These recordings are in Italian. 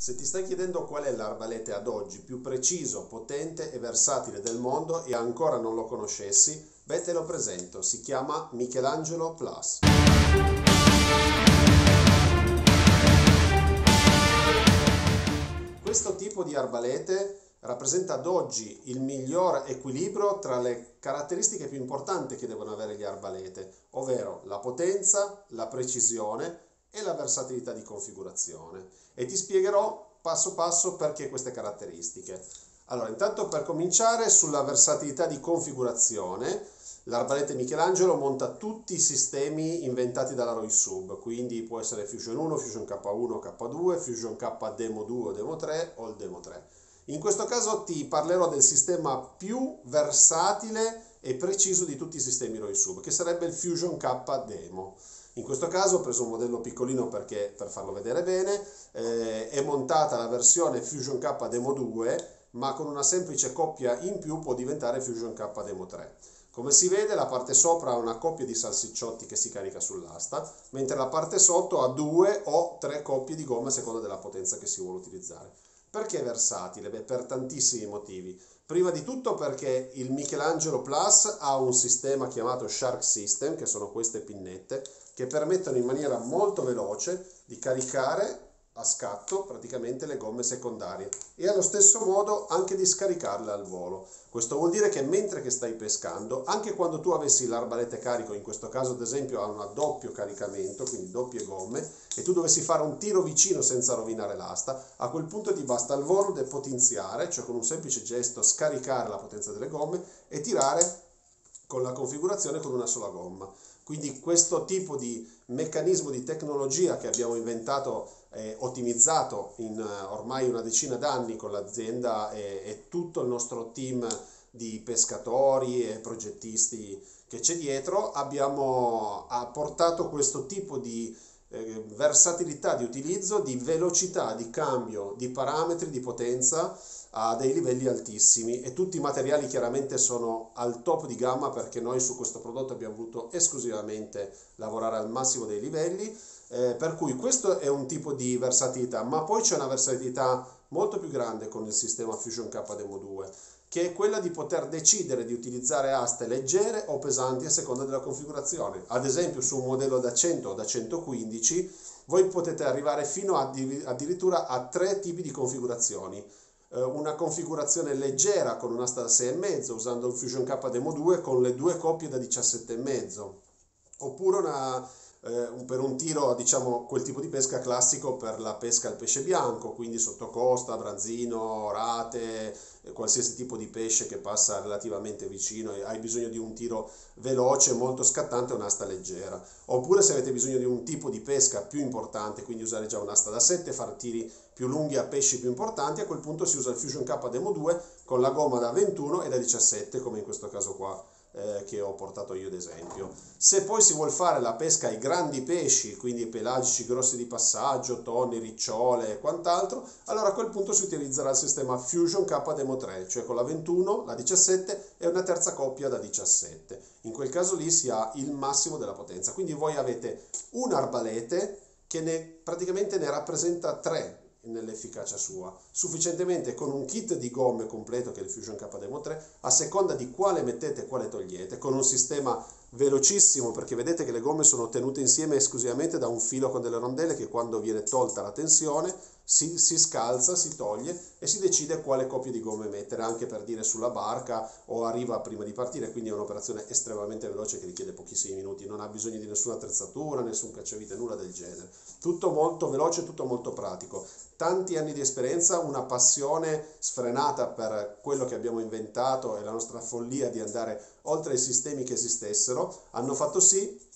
Se ti stai chiedendo qual è l'arbalete ad oggi più preciso, potente e versatile del mondo e ancora non lo conoscessi, beh, te lo presento, si chiama Michelangelo Plus. Questo tipo di arbalete rappresenta ad oggi il miglior equilibrio tra le caratteristiche più importanti che devono avere gli arbalete, ovvero la potenza, la precisione e la versatilità di configurazione. E ti spiegherò passo passo perché queste caratteristiche. Allora, intanto per cominciare sulla versatilità di configurazione, l'arbalete Michelangelo monta tutti i sistemi inventati dalla Roy Sub, quindi può essere Fusion 1, Fusion K1, K2, Fusion K Demo 2 o Demo 3 o il Demo 3. In questo caso ti parlerò del sistema più versatile e preciso di tutti i sistemi Roy Sub, che sarebbe il Fusion K Demo. In questo caso ho preso un modello piccolino perché per farlo vedere bene, è montata la versione Fusion K Demo 2, ma con una semplice coppia in più può diventare Fusion K Demo 3. Come si vede, la parte sopra ha una coppia di salsicciotti che si carica sull'asta, mentre la parte sotto ha 2 o 3 coppie di gomme a seconda della potenza che si vuole utilizzare. Perché è versatile? Beh, per tantissimi motivi. Prima di tutto perché il Michelangelo Plus ha un sistema chiamato Shark System, che sono queste pinnette, che permettono in maniera molto veloce di caricare a scatto praticamente le gomme secondarie e allo stesso modo anche di scaricarle al volo. Questo vuol dire che mentre che stai pescando, anche quando tu avessi l'arbalete carico, in questo caso ad esempio ha un doppio caricamento, quindi doppie gomme, e tu dovessi fare un tiro vicino senza rovinare l'asta, a quel punto ti basta al volo depotenziare, cioè con un semplice gesto scaricare la potenza delle gomme e tirare con la configurazione con una sola gomma. Quindi questo tipo di meccanismo di tecnologia che abbiamo inventato e ottimizzato in ormai una decina d'anni con l'azienda e tutto il nostro team di pescatori e progettisti che c'è dietro, ha portato questo tipo di versatilità di utilizzo, di velocità di cambio, di parametri, di potenza a dei livelli altissimi, e tutti i materiali chiaramente sono al top di gamma perché noi su questo prodotto abbiamo voluto esclusivamente lavorare al massimo dei livelli, per cui questo è un tipo di versatilità, ma poi c'è una versatilità molto più grande con il sistema Fusion K Demo 2, che è quella di poter decidere di utilizzare aste leggere o pesanti a seconda della configurazione. Ad esempio su un modello da 100 o da 115 voi potete arrivare fino addirittura a 3 tipi di configurazioni. Una configurazione leggera con un'asta da 6,5 usando un Fusion K Demo 2 con le 2 coppie da 17,5, oppure per un tiro, diciamo, quel tipo di pesca classico per la pesca al pesce bianco, quindi sottocosta, branzino, rate, qualsiasi tipo di pesce che passa relativamente vicino e hai bisogno di un tiro veloce, molto scattante, un'asta leggera. Oppure se avete bisogno di un tipo di pesca più importante, quindi usare già un'asta da 7, fare tiri più lunghi a pesci più importanti, a quel punto si usa il Fusion K Demo 2 con la gomma da 21 e da 17, come in questo caso qua che ho portato io ad esempio. Se poi si vuol fare la pesca ai grandi pesci, quindi pelagici grossi di passaggio, tonni, ricciole e quant'altro, allora a quel punto si utilizzerà il sistema Fusion K Demo 3, cioè con la 21, la 17 e una terza coppia da 17. In quel caso lì si ha il massimo della potenza, quindi voi avete un arbalete che praticamente ne rappresenta 3 nell'efficacia sua, sufficientemente con un kit di gomme completo che è il Fusion K Demo 3, a seconda di quale mettete e quale togliete, con un sistema velocissimo, perché vedete che le gomme sono tenute insieme esclusivamente da un filo con delle rondelle che quando viene tolta la tensione si scalza, si toglie e si decide quale coppia di gomme mettere, anche per dire sulla barca o a riva prima di partire, quindi è un'operazione estremamente veloce che richiede pochissimi minuti, non ha bisogno di nessuna attrezzatura, nessun cacciavite, nulla del genere, tutto molto veloce, tutto molto pratico. Tanti anni di esperienza, una passione sfrenata per quello che abbiamo inventato e la nostra follia di andare oltre ai sistemi che esistessero hanno fatto sì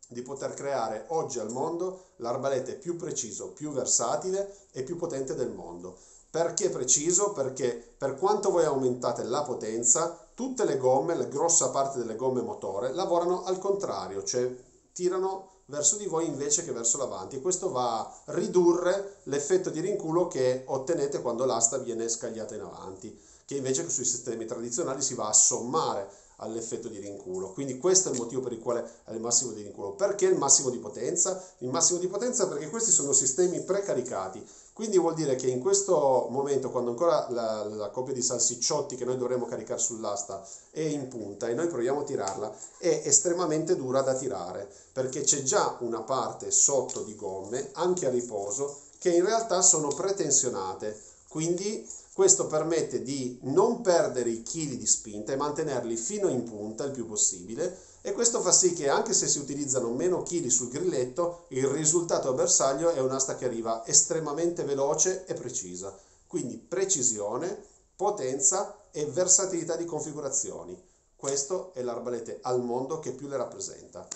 di poter creare oggi al mondo l'arbalete più preciso, più versatile e più potente del mondo. Perché preciso? Perché per quanto voi aumentate la potenza, tutte le gomme, la grossa parte delle gomme motore, lavorano al contrario, cioè tirano verso di voi invece che verso l'avanti, e questo va a ridurre l'effetto di rinculo che ottenete quando l'asta viene scagliata in avanti, che invece sui sistemi tradizionali si va a sommare all'effetto di rinculo. Quindi questo è il motivo per il quale è il massimo di rinculo. Perché il massimo di potenza? Il massimo di potenza perché questi sono sistemi precaricati, Quindi vuol dire che in questo momento, quando ancora la coppia di salsicciotti che noi dovremo caricare sull'asta è in punta e noi proviamo a tirarla, è estremamente dura da tirare, perché c'è già una parte sotto di gomme, anche a riposo, che in realtà sono pretensionate. Quindi questo permette di non perdere i chili di spinta e mantenerli fino in punta il più possibile, e questo fa sì che anche se si utilizzano meno chili sul grilletto, il risultato a bersaglio è un'asta che arriva estremamente veloce e precisa. Quindi precisione, potenza e versatilità di configurazioni. Questo è l'arbalete al mondo che più le rappresenta.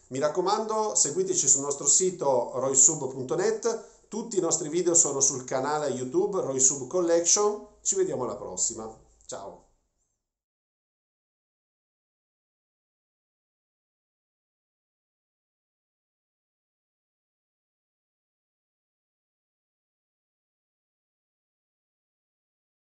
Mi raccomando, seguiteci sul nostro sito roysub.net. Tutti i nostri video sono sul canale YouTube Roysub Collection. Ci vediamo alla prossima. Ciao!